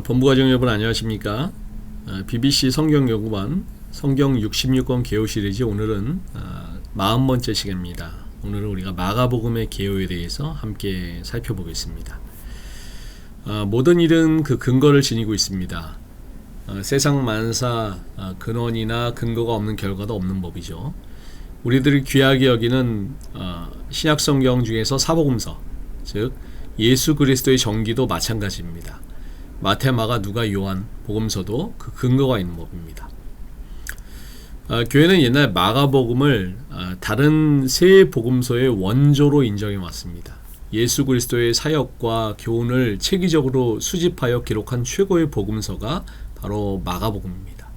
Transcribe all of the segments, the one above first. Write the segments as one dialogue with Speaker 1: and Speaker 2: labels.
Speaker 1: 본부가정 여러분 안녕하십니까? BBC 성경연구반 성경 66권 개요 시리즈 오늘은 40번째 시간입니다. 오늘은 우리가 마가복음의 개요에 대해서 함께 살펴보겠습니다. 모든 일은 그 근거를 지니고 있습니다. 세상 만사 근원이나 근거가 없는 결과도 없는 법이죠. 우리들이 귀하게 여기는 신약 성경 중에서 사복음서, 즉 예수 그리스도의 전기도 마찬가지입니다. 마태, 마가, 누가, 요한 복음서도 그 근거가 있는 법입니다. 교회는 옛날 마가복음을 다른 세 복음서의 원조로 인정해 왔습니다. 예수 그리스도의 사역과 교훈을 체계적으로 수집하여 기록한 최고의 복음서가 바로 마가복음입니다.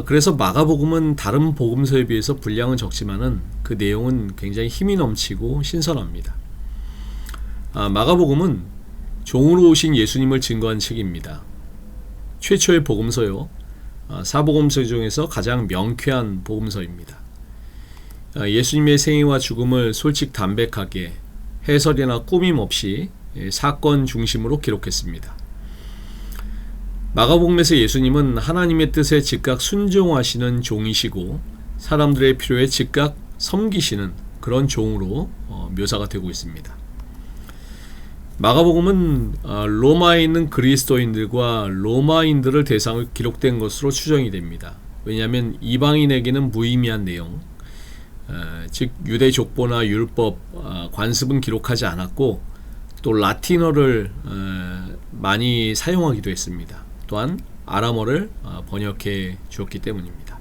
Speaker 1: 그래서 마가복음은 다른 복음서에 비해서 분량은 적지만은 그 내용은 굉장히 힘이 넘치고 신선합니다. 마가복음은 종으로 오신 예수님을 증거한 책입니다. 최초의 복음서요. 사복음서 중에서 가장 명쾌한 복음서입니다. 예수님의 생애와 죽음을 솔직담백하게 해설이나 꾸밈 없이 사건 중심으로 기록했습니다. 마가복음에서 예수님은 하나님의 뜻에 즉각 순종하시는 종이시고 사람들의 필요에 즉각 섬기시는 그런 종으로 묘사가 되고 있습니다. 마가복음은 로마에 있는 그리스도인들과 로마인들을 대상으로 기록된 것으로 추정이 됩니다. 왜냐하면 이방인에게는 무의미한 내용, 즉 유대 족보나 율법, 관습은 기록하지 않았고 또 라틴어를 많이 사용하기도 했습니다. 또한 아람어를 번역해 주었기 때문입니다.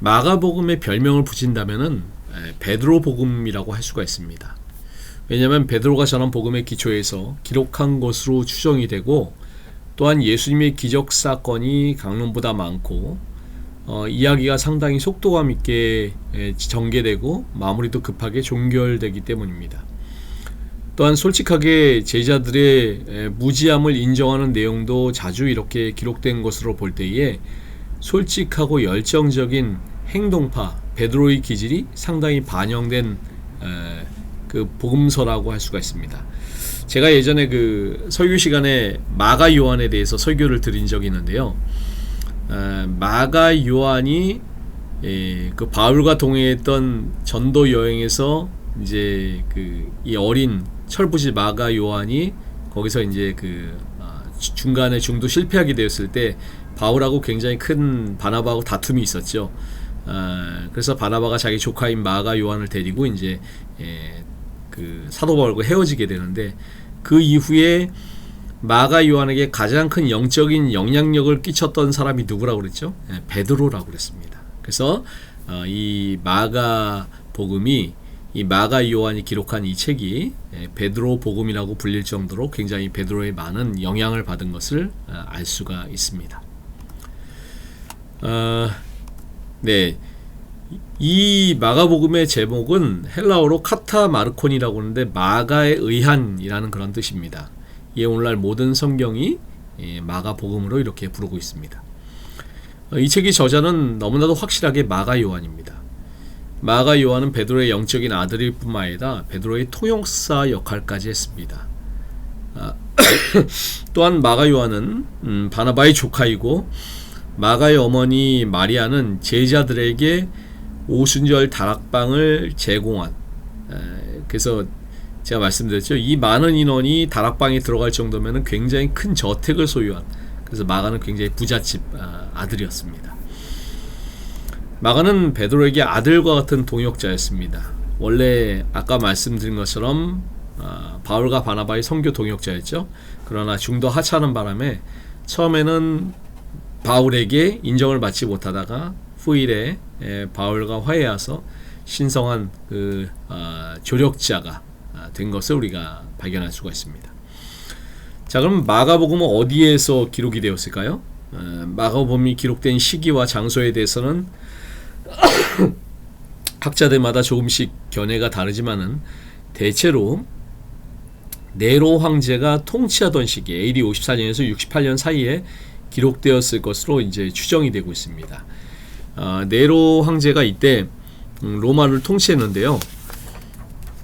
Speaker 1: 마가복음의 별명을 붙인다면은 베드로 복음이라고 할 수가 있습니다. 왜냐하면 베드로가 전한 복음의 기초에서 기록한 것으로 추정이 되고 또한 예수님의 기적 사건이 강론보다 많고 이야기가 상당히 속도감 있게 전개되고 마무리도 급하게 종결되기 때문입니다. 또한 솔직하게 제자들의 무지함을 인정하는 내용도 자주 이렇게 기록된 것으로 볼 때에 솔직하고 열정적인 행동파 베드로의 기질이 상당히 반영된 그 복음서라고 할 수가 있습니다. 제가 예전에 그 설교 시간에 마가 요한에 대해서 설교를 드린 적이 있는데요. 마가 요한이 그 바울과 동행했던 전도 여행에서 이제 그 이 어린 철부지 마가 요한이 거기서 이제 그 중간에 중도 실패하게 되었을 때 바울하고 굉장히 큰 바나바하고 다툼이 있었죠. 그래서 바나바가 자기 조카인 마가 요한을 데리고 이제 그 사도 바울과 헤어지게 되는데 그 이후에 마가 요한에게 가장 큰 영적인 영향력을 끼쳤던 사람이 누구라고 그랬죠? 베드로라고 그랬습니다. 그래서 이 마가 복음이 이 마가 요한이 기록한 이 책이 베드로 복음이라고 불릴 정도로 굉장히 베드로의 많은 영향을 받은 것을 알 수가 있습니다. 네. 이 마가복음의 제목은 헬라어로 카타마르콘이라고 하는데 마가에 의한이라는 그런 뜻입니다. 이에 오늘날 모든 성경이 마가복음으로 이렇게 부르고 있습니다. 이 책의 저자는 너무나도 확실하게 마가 요한입니다. 마가 요한은 베드로의 영적인 아들일 뿐만 아니라 베드로의 통역사 역할까지 했습니다. 또한 마가 요한은 바나바의 조카이고 마가의 어머니 마리아는 제자들에게 오순절 다락방을 제공한, 그래서 제가 말씀드렸죠. 이 많은 인원이 다락방에 들어갈 정도면 굉장히 큰 저택을 소유한, 그래서 마가는 굉장히 부잣집 아들이었습니다. 마가는 베드로에게 아들과 같은 동역자였습니다. 원래 아까 말씀드린 것처럼 바울과 바나바의 선교 동역자였죠. 그러나 중도 하차하는 바람에 처음에는 바울에게 인정을 받지 못하다가 후일에 바울과 화해하서 신성한 그 조력자가 된 것을 우리가 발견할 수가 있습니다. 자, 그럼 마가복음은 어디에서 기록이 되었을까요? 마가복음이 기록된 시기와 장소에 대해서는 학자들마다 조금씩 견해가 다르지만은 대체로 네로 황제가 통치하던 시기 AD 54년에서 68년 사이에 기록되었을 것으로 이제 추정이 되고 있습니다. 네로 황제가 이때 로마를 통치했는데요.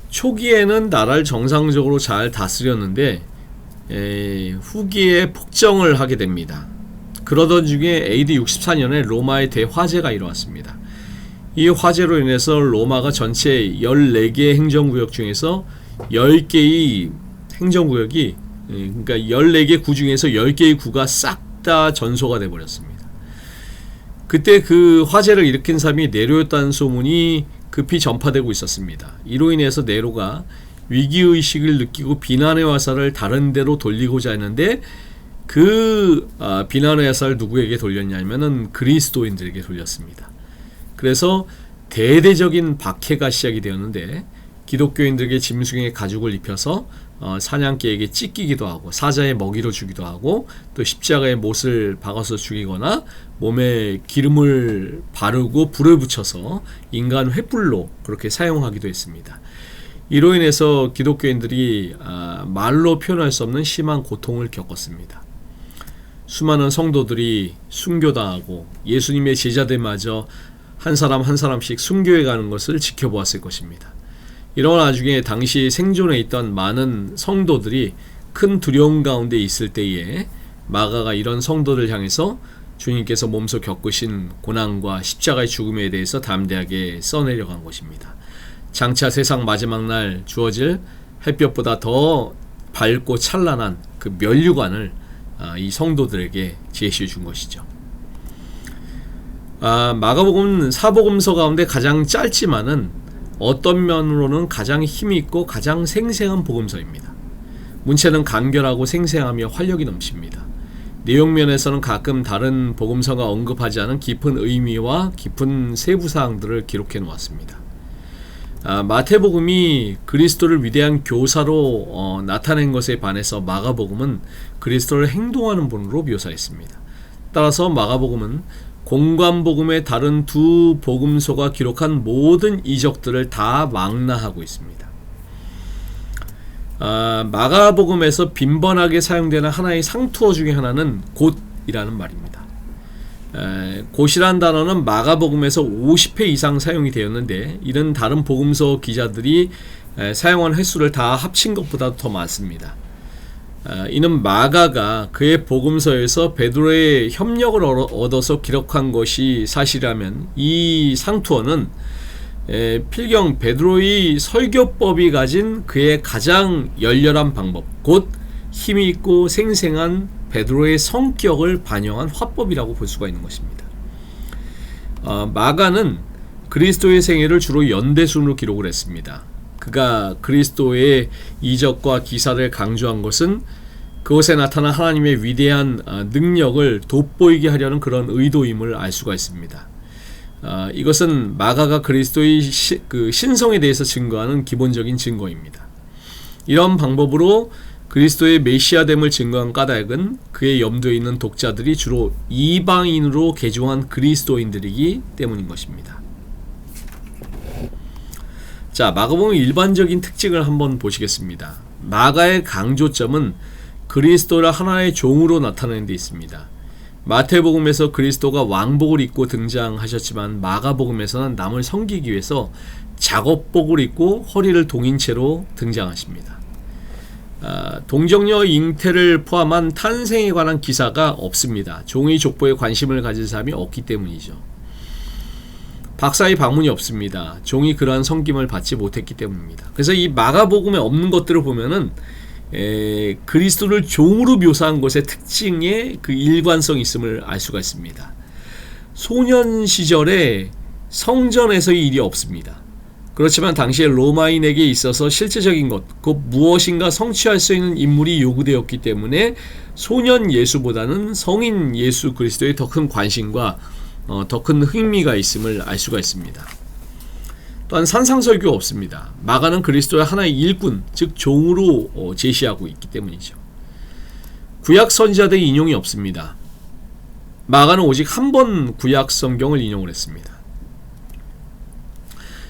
Speaker 1: 초기에는 나라를 정상적으로 잘 다스렸는데 후기에 폭정을 하게 됩니다. 그러던 중에 AD 64년에 로마의 대화재가 일어났습니다. 이 화재로 인해서 로마가 전체 14개의 행정구역 중에서 10개의 행정구역이, 그러니까 14개 구 중에서 10개의 구가 싹 다 전소가 되어버렸습니다. 그때 그 화재를 일으킨 사람이 네로였다는 소문이 급히 전파되고 있었습니다. 이로 인해서 네로가 위기의식을 느끼고 비난의 화살을 다른 데로 돌리고자 했는데, 그 비난의 화살을 누구에게 돌렸냐면은 그리스도인들에게 돌렸습니다. 그래서 대대적인 박해가 시작이 되었는데, 기독교인들에게 짐승의 가죽을 입혀서 사냥개에게 찢기기도 하고, 사자의 먹이로 주기도 하고, 또 십자가에 못을 박아서 죽이거나 몸에 기름을 바르고 불을 붙여서 인간 횃불로 그렇게 사용하기도 했습니다. 이로 인해서 기독교인들이 말로 표현할 수 없는 심한 고통을 겪었습니다. 수많은 성도들이 순교당하고 예수님의 제자들마저 한 사람 한 사람씩 순교해 가는 것을 지켜보았을 것입니다. 이런 와중에 당시 생존해 있던 많은 성도들이 큰 두려움 가운데 있을 때에 마가가 이런 성도들 향해서 주님께서 몸소 겪으신 고난과 십자가의 죽음에 대해서 담대하게 써내려간 것입니다. 장차 세상 마지막 날 주어질 햇볕보다 더 밝고 찬란한 그 면류관을 이 성도들에게 제시해 준 것이죠. 마가복음은 사복음서 가운데 가장 짧지만은 어떤 면으로는 가장 힘있고 가장 생생한 복음서입니다. 문체는 간결하고 생생하며 활력이 넘칩니다. 내용면에서는 가끔 다른 복음서가 언급하지 않은 깊은 의미와 깊은 세부사항들을 기록해 놓았습니다. 마태복음이 그리스도를 위대한 교사로 나타낸 것에 반해서 마가복음은 그리스도를 행동하는 분으로 묘사했습니다. 따라서 마가복음은 공관복음의 다른 두 복음서가 기록한 모든 이적들을 다 망라하고 있습니다. 마가복음에서 빈번하게 사용되는 하나의 상투어 중에 하나는 곧이라는 말입니다. 곧이라는 단어는 마가복음에서 50회 이상 사용이 되었는데, 이는 다른 복음서 기자들이 사용한 횟수를 다 합친 것보다 더 많습니다. 이는 마가가 그의 복음서에서 베드로의 협력을 얻어서 기록한 것이 사실이라면, 이 상투어는 필경 베드로의 설교법이 가진 그의 가장 열렬한 방법, 곧 힘이 있고 생생한 베드로의 성격을 반영한 화법이라고 볼 수가 있는 것입니다. 마가는 그리스도의 생애를 주로 연대순으로 기록을 했습니다. 그가 그리스도의 이적과 기사를 강조한 것은 그것에 나타난 하나님의 위대한 능력을 돋보이게 하려는 그런 의도임을 알 수가 있습니다. 이것은 마가가 그리스도의 신성에 대해서 증거하는 기본적인 증거입니다. 이런 방법으로 그리스도의 메시아됨을 증거한 까닭은 그의 염두에 있는 독자들이 주로 이방인으로 개종한 그리스도인들이기 때문인 것입니다. 자, 마가복음의 일반적인 특징을 한번 보시겠습니다. 마가의 강조점은 그리스도를 하나의 종으로 나타내는 데 있습니다. 마태복음에서 그리스도가 왕복을 입고 등장하셨지만, 마가복음에서는 남을 섬기기 위해서 작업복을 입고 허리를 동인 채로 등장하십니다. 동정녀 잉태를 포함한 탄생에 관한 기사가 없습니다. 종의 족보에 관심을 가진 사람이 없기 때문이죠. 박사의 방문이 없습니다. 종이 그러한 섬김을 받지 못했기 때문입니다. 그래서 이 마가복음에 없는 것들을 보면은 그리스도를 종으로 묘사한 것의 특징에 그 일관성이 있음을 알 수가 있습니다. 소년 시절에 성전에서의 일이 없습니다. 그렇지만 당시에 로마인에게 있어서 실제적인 것, 곧 무엇인가 성취할 수 있는 인물이 요구되었기 때문에 소년 예수보다는 성인 예수 그리스도에 더 큰 관심과 더 큰 흥미가 있음을 알 수가 있습니다. 또한 산상설교 없습니다. 마가는 그리스도의 하나의 일꾼, 즉 종으로 제시하고 있기 때문이죠. 구약 선지자들의 인용이 없습니다. 마가는 오직 한 번 구약 성경을 인용을 했습니다.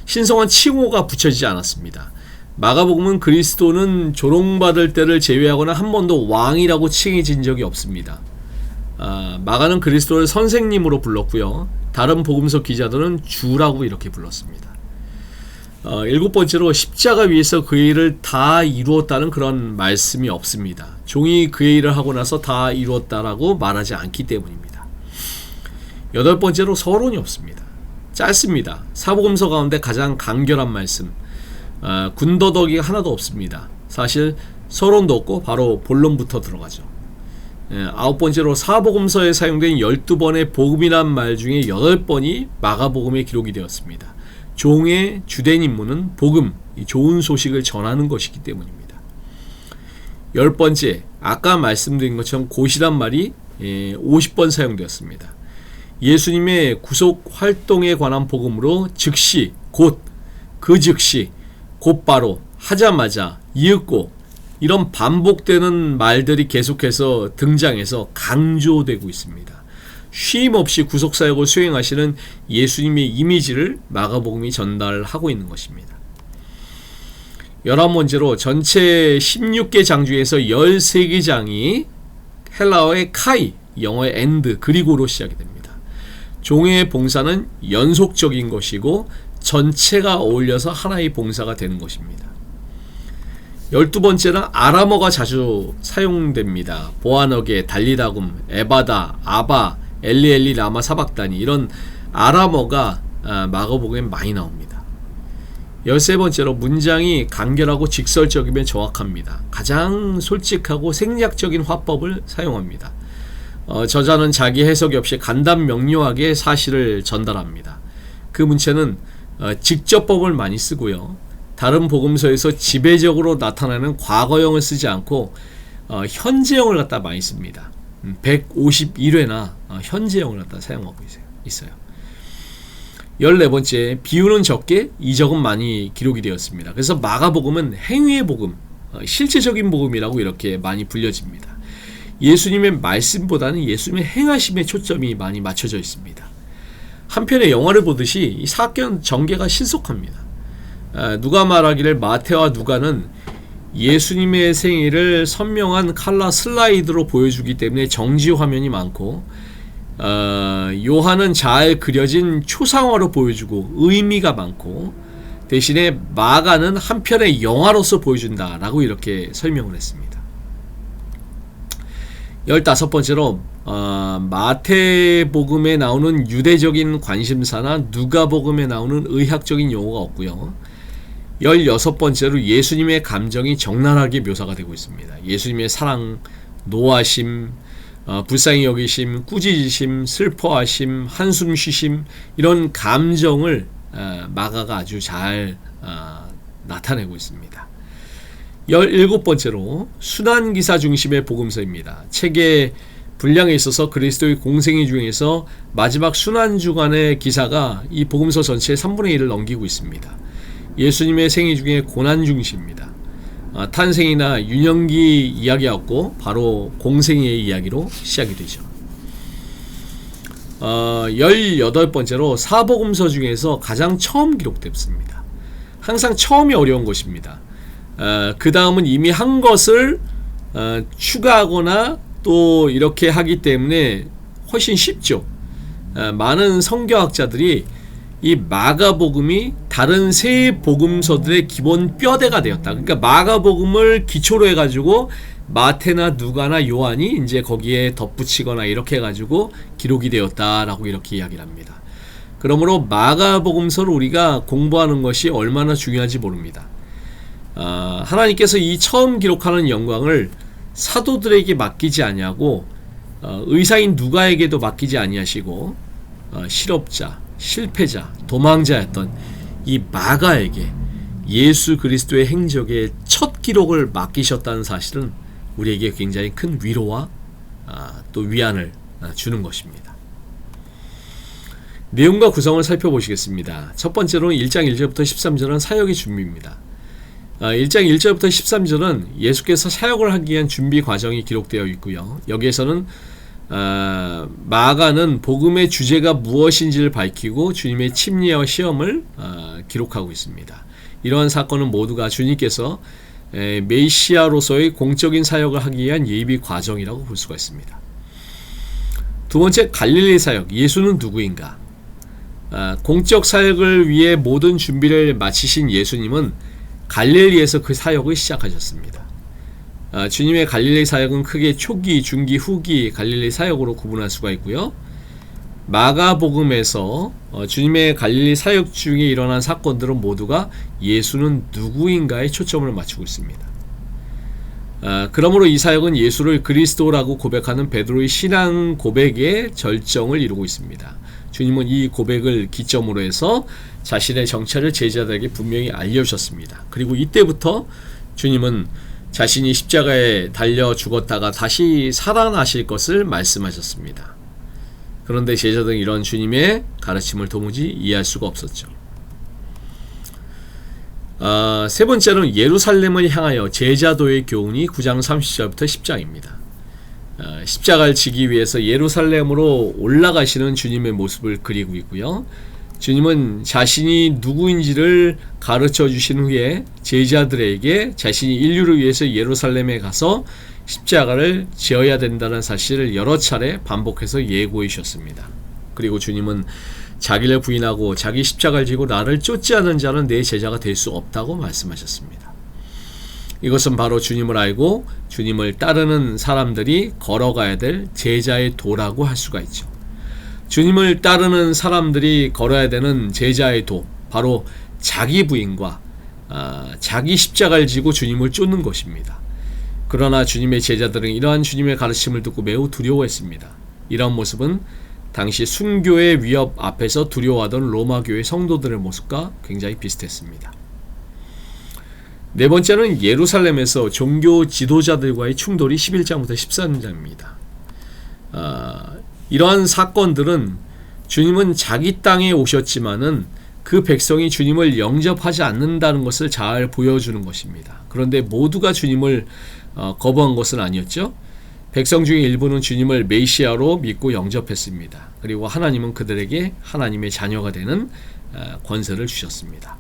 Speaker 1: 신성한 칭호가 붙여지지 않았습니다. 마가복음은 그리스도는 조롱받을 때를 제외하고는 한 번도 왕이라고 칭해진 적이 없습니다. 마가는 그리스도를 선생님으로 불렀고요. 다른 복음서 기자들은 주라고 이렇게 불렀습니다. 일곱 번째로 십자가 위에서 그의 일을 다 이루었다는 그런 말씀이 없습니다. 종이 그의 일을 하고 나서 다 이루었다라고 말하지 않기 때문입니다. 여덟 번째로 서론이 없습니다. 짧습니다. 사복음서 가운데 가장 간결한 말씀, 군더더기가 하나도 없습니다. 사실 서론도 없고 바로 본론부터 들어가죠. 아홉 번째로 사복음서에 사용된 12번의 복음이란 말 중에 8번이 마가복음에 기록이 되었습니다. 종의 주된 임무는 복음, 좋은 소식을 전하는 것이기 때문입니다. 열 번째, 아까 말씀드린 것처럼 곧이란 말이 50번 사용되었습니다. 예수님의 구속 활동에 관한 복음으로 즉시, 곧, 그 즉시, 곧바로, 하자마자, 이윽고 이런 반복되는 말들이 계속해서 등장해서 강조되고 있습니다. 쉼 없이 구속사역을 수행하시는 예수님의 이미지를 마가복음이 전달하고 있는 것입니다. 11번째로 전체 16개 장 중에서 13개 장이 헬라어의 카이, 영어의 엔드, 그리고로 시작이 됩니다. 종의 봉사는 연속적인 것이고 전체가 어울려서 하나의 봉사가 되는 것입니다. 12번째는 아람어가 자주 사용됩니다. 보아너게, 달리다굼, 에바다, 아바, 엘리엘리, 라마, 사박다니, 이런 아람어가 마가복음에 많이 나옵니다. 13번째로 문장이 간결하고 직설적이며 정확합니다. 가장 솔직하고 생략적인 화법을 사용합니다. 저자는 자기 해석이 없이 간단 명료하게 사실을 전달합니다. 그 문체는 직접법을 많이 쓰고요. 다른 복음서에서 지배적으로 나타나는 과거형을 쓰지 않고 현재형을 갖다 많이 씁니다. 151회나 현재형을 갖다 사용하고 있어요. 14번째, 비유는 적게, 이적은 많이 기록이 되었습니다. 그래서 마가복음은 행위의 복음, 실제적인 복음이라고 이렇게 많이 불려집니다. 예수님의 말씀보다는 예수님의 행하심에 초점이 많이 맞춰져 있습니다. 한편의 영화를 보듯이 이 사건 전개가 신속합니다. 누가 말하기를 마태와 누가는 예수님의 생일을 선명한 칼라 슬라이드로 보여주기 때문에 정지 화면이 많고, 요한은 잘 그려진 초상화로 보여주고 의미가 많고, 대신에 마가는 한편의 영화로서 보여준다라고 이렇게 설명을 했습니다. 15번째로 마태복음에 나오는 유대적인 관심사나 누가복음에 나오는 의학적인 용어가 없고요. 16번째로 예수님의 감정이 적나라하게 묘사가 되고 있습니다. 예수님의 사랑, 노하심, 불쌍히 여기심, 꾸짖으심, 슬퍼하심, 한숨 쉬심, 이런 감정을 마가가 아주 잘 나타내고 있습니다. 17번째로 순환기사 중심의 복음서입니다. 책의 분량에 있어서 그리스도의 공생애 중에서 마지막 순환주간의 기사가 이 복음서 전체의 3분의 1을 넘기고 있습니다. 예수님의 생애 중에 고난 중시입니다. 탄생이나 유년기 이야기였고 바로 공생애의 이야기로 시작이 되죠. 18번째로 사복음서 중에서 가장 처음 기록됐습니다. 항상 처음이 어려운 것입니다. 그 다음은 이미 한 것을 추가하거나 또 이렇게 하기 때문에 훨씬 쉽죠. 많은 성경학자들이 이 마가복음이 다른 세 복음서들의 기본 뼈대가 되었다. 그러니까 마가복음을 기초로 해가지고 마태나 누가나 요한이 이제 거기에 덧붙이거나 이렇게 해가지고 기록이 되었다라고 이렇게 이야기를 합니다. 그러므로 마가복음서를 우리가 공부하는 것이 얼마나 중요한지 모릅니다. 하나님께서 이 처음 기록하는 영광을 사도들에게 맡기지 아니하고 의사인 누가에게도 맡기지 아니하시고 실업자, 실패자, 도망자였던 이 마가에게 예수 그리스도의 행적의 첫 기록을 맡기셨다는 사실은 우리에게 굉장히 큰 위로와 또 위안을 주는 것입니다. 내용과 구성을 살펴보시겠습니다. 첫 번째로는 1장 1절부터 13절은 사역의 준비입니다. 1장 1절부터 13절은 예수께서 사역을 하기 위한 준비 과정이 기록되어 있고요. 여기에서는 마가는 복음의 주제가 무엇인지를 밝히고 주님의 침례와 시험을 기록하고 있습니다. 이러한 사건은 모두가 주님께서 메시아로서의 공적인 사역을 하기 위한 예비 과정이라고 볼 수가 있습니다. 두 번째, 갈릴리 사역, 예수는 누구인가? 공적 사역을 위해 모든 준비를 마치신 예수님은 갈릴리에서 그 사역을 시작하셨습니다. 주님의 갈릴리 사역은 크게 초기, 중기, 후기 갈릴리 사역으로 구분할 수가 있고요. 마가복음에서 주님의 갈릴리 사역 중에 일어난 사건들은 모두가 예수는 누구인가에 초점을 맞추고 있습니다. 그러므로 이 사역은 예수를 그리스도라고 고백하는 베드로의 신앙 고백의 절정을 이루고 있습니다. 주님은 이 고백을 기점으로 해서 자신의 정체를 제자들에게 분명히 알려주셨습니다. 그리고 이때부터 주님은 자신이 십자가에 달려 죽었다가 다시 살아나실 것을 말씀하셨습니다. 그런데 제자들은 이런 주님의 가르침을 도무지 이해할 수가 없었죠. 세 번째는 예루살렘을 향하여 제자도의 교훈이 9장 30절부터 10장입니다. 십자가를 지기 위해서 예루살렘으로 올라가시는 주님의 모습을 그리고 있고요. 주님은 자신이 누구인지를 가르쳐 주신 후에 제자들에게 자신이 인류를 위해서 예루살렘에 가서 십자가를 지어야 된다는 사실을 여러 차례 반복해서 예고해 주셨습니다. 그리고 주님은 자기를 부인하고 자기 십자가를 지고 나를 쫓지 않은 자는 내 제자가 될 수 없다고 말씀하셨습니다. 이것은 바로 주님을 알고 주님을 따르는 사람들이 걸어가야 될 제자의 도라고 할 수가 있죠. 주님을 따르는 사람들이 걸어야 되는 제자의 도, 바로 자기 부인과 자기 십자가를 지고 주님을 쫓는 것입니다. 그러나 주님의 제자들은 이러한 주님의 가르침을 듣고 매우 두려워했습니다. 이런 모습은 당시 순교의 위협 앞에서 두려워하던 로마교회 성도들의 모습과 굉장히 비슷했습니다. 네 번째는 예루살렘에서 종교 지도자들과의 충돌이 11장부터 13장입니다. 이러한 사건들은 주님은 자기 땅에 오셨지만은 그 백성이 주님을 영접하지 않는다는 것을 잘 보여주는 것입니다. 그런데 모두가 주님을 거부한 것은 아니었죠. 백성 중에 일부는 주님을 메시아로 믿고 영접했습니다. 그리고 하나님은 그들에게 하나님의 자녀가 되는 권세를 주셨습니다.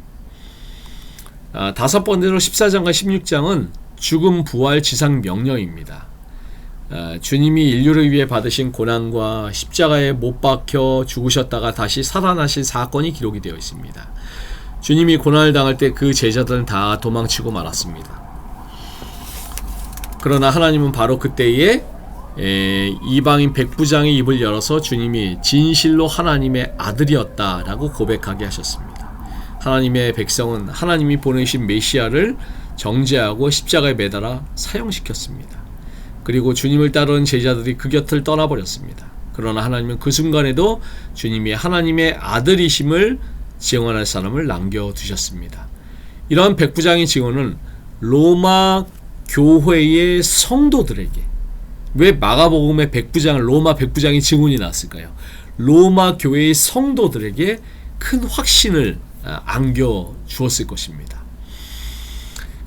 Speaker 1: 다섯 번째로 14장과 16장은 죽음, 부활, 지상 명령입니다. 주님이 인류를 위해 받으신 고난과 십자가에 못 박혀 죽으셨다가 다시 살아나신 사건이 기록이 되어 있습니다. 주님이 고난을 당할 때 그 제자들은 다 도망치고 말았습니다. 그러나 하나님은 바로 그때에 이방인 백부장의 입을 열어서 주님이 진실로 하나님의 아들이었다라고 고백하게 하셨습니다. 하나님의 백성은 하나님이 보내신 메시아를 정죄하고 십자가에 매달아 사형시켰습니다. 그리고 주님을 따르는 제자들이 그 곁을 떠나버렸습니다. 그러나 하나님은 그 순간에도 주님이 하나님의 아들이심을 증언할 사람을 남겨두셨습니다. 이러한 백부장의 증언은 로마 교회의 성도들에게, 왜 마가복음의 백부장, 로마 백부장의 증언이 나왔을까요? 로마 교회의 성도들에게 큰 확신을 안겨주었을 것입니다.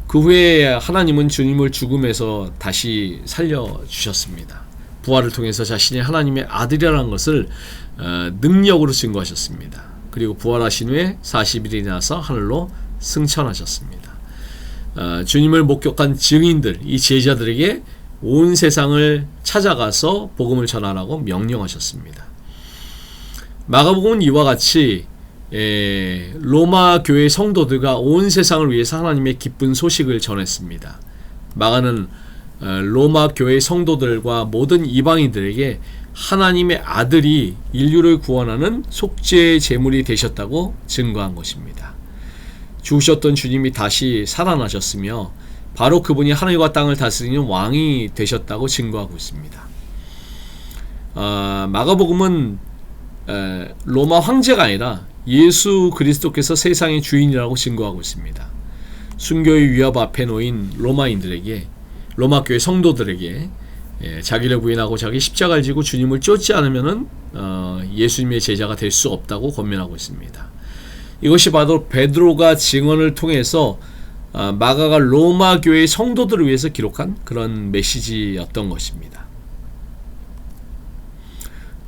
Speaker 1: 그 후에 하나님은 주님을 죽음에서 다시 살려주셨습니다. 부활을 통해서 자신이 하나님의 아들이라는 것을 능력으로 증거하셨습니다. 그리고 부활하신 후에 40일이 나서 하늘로 승천하셨습니다. 주님을 목격한 증인들, 이 제자들에게 온 세상을 찾아가서 복음을 전하라고 명령하셨습니다. 마가복음은 이와 같이 로마 교회 성도들과 온 세상을 위해서 하나님의 기쁜 소식을 전했습니다. 마가는 로마 교회 성도들과 모든 이방인들에게 하나님의 아들이 인류를 구원하는 속죄의 제물이 되셨다고 증거한 것입니다. 죽으셨던 주님이 다시 살아나셨으며 바로 그분이 하늘과 땅을 다스리는 왕이 되셨다고 증거하고 있습니다. 마가복음은 로마 황제가 아니라 예수 그리스도께서 세상의 주인이라고 증거하고 있습니다. 순교의 위협 앞에 놓인 로마인들에게, 로마 교회 성도들에게 자기를 부인하고 자기 십자가를 지고 주님을 쫓지 않으면은 예수님의 제자가 될 수 없다고 권면하고 있습니다. 이것이 바로 베드로가 증언을 통해서 마가가 로마 교회의 성도들을 위해서 기록한 그런 메시지였던 것입니다.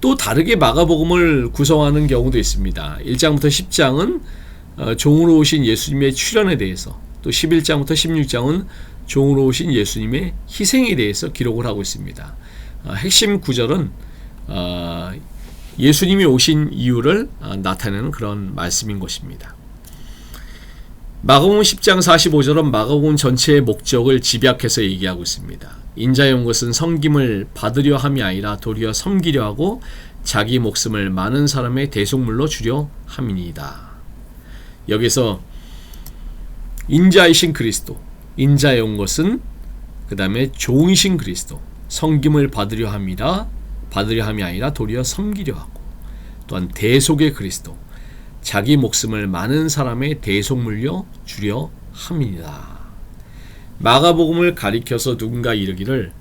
Speaker 1: 또 다르게 마가복음을 구성하는 경우도 있습니다. 1장부터 10장은 종으로 오신 예수님의 출현에 대해서, 또 11장부터 16장은 종으로 오신 예수님의 희생에 대해서 기록을 하고 있습니다. 핵심 구절은 예수님이 오신 이유를 나타내는 그런 말씀인 것입니다. 마가복음 10장 45절은 마가복음 전체의 목적을 집약해서 얘기하고 있습니다. 인자의 온 것은 섬김을 받으려 함이 아니라 도리어 섬기려 하고 자기 목숨을 많은 사람의 대속물로 주려 함이니이다. 여기서 인자이신 그리스도, 인자의 온 것은 그 다음에 종이신 그리스도, 섬김을 받으려 함이 아니라 도리어 섬기려 하고, 또한 대속의 그리스도, 자기 목숨을 많은 사람의 대속물로 주려 함이니라. 마가복음을 가리켜서 누군가 이르기를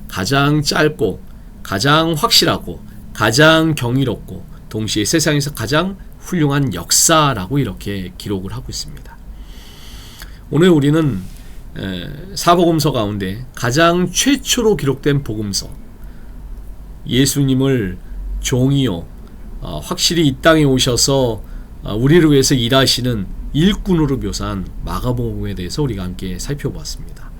Speaker 1: 가장 짧고 가장 확실하고 가장 경이롭고 동시에 세상에서 가장 훌륭한 역사라고 이렇게 기록을 하고 있습니다. 오늘 우리는 사복음서 가운데 가장 최초로 기록된 복음서, 예수님을 종이요 확실히 이 땅에 오셔서 우리를 위해서 일하시는 일꾼으로 묘사한 마가복음에 대해서 우리가 함께 살펴보았습니다.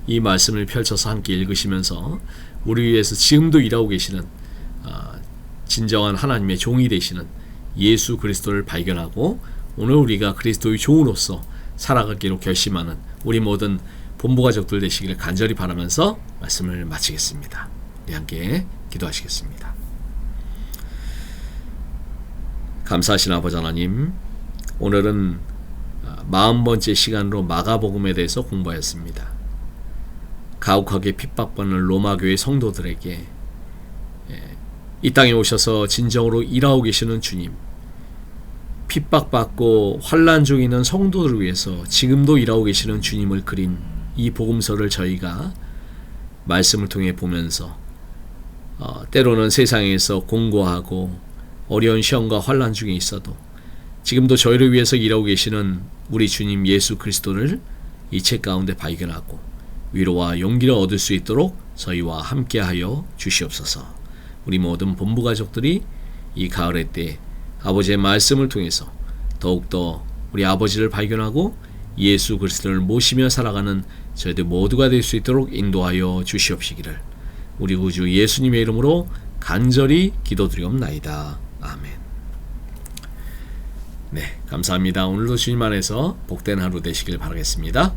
Speaker 1: 이 말씀을 펼쳐서 함께 읽으시면서 우리 위해서 지금도 일하고 계시는 진정한 하나님의 종이 되시는 예수 그리스도를 발견하고 오늘 우리가 그리스도의 종으로서 살아가기로 결심하는 우리 모든 본부가족들 되시기를 간절히 바라면서 말씀을 마치겠습니다. 우리 함께 기도하시겠습니다. 감사하신 아버지 하나님, 오늘은 40번째 시간으로 마가복음에 대해서 공부하였습니다. 가혹하게 핍박받는 로마교회 성도들에게 이 땅에 오셔서 진정으로 일하고 계시는 주님, 핍박받고 환난 중에 있는 성도들을 위해서 지금도 일하고 계시는 주님을 그린 이 복음서를 저희가 말씀을 통해 보면서 때로는 세상에서 공고하고 어려운 시험과 환난 중에 있어도 지금도 저희를 위해서 일하고 계시는 우리 주님 예수 그리스도를 이 책 가운데 발견하고 위로와 용기를 얻을 수 있도록 저희와 함께하여 주시옵소서. 우리 모든 본부 가족들이 이 가을의 때 아버지의 말씀을 통해서 더욱더 우리 아버지를 발견하고 예수 그리스도를 모시며 살아가는 저희들 모두가 될 수 있도록 인도하여 주시옵시기를 우리 구주 예수님의 이름으로 간절히 기도드리옵나이다. 아멘. 네, 감사합니다. 오늘도 주님 안에서 복된 하루 되시길 바라겠습니다.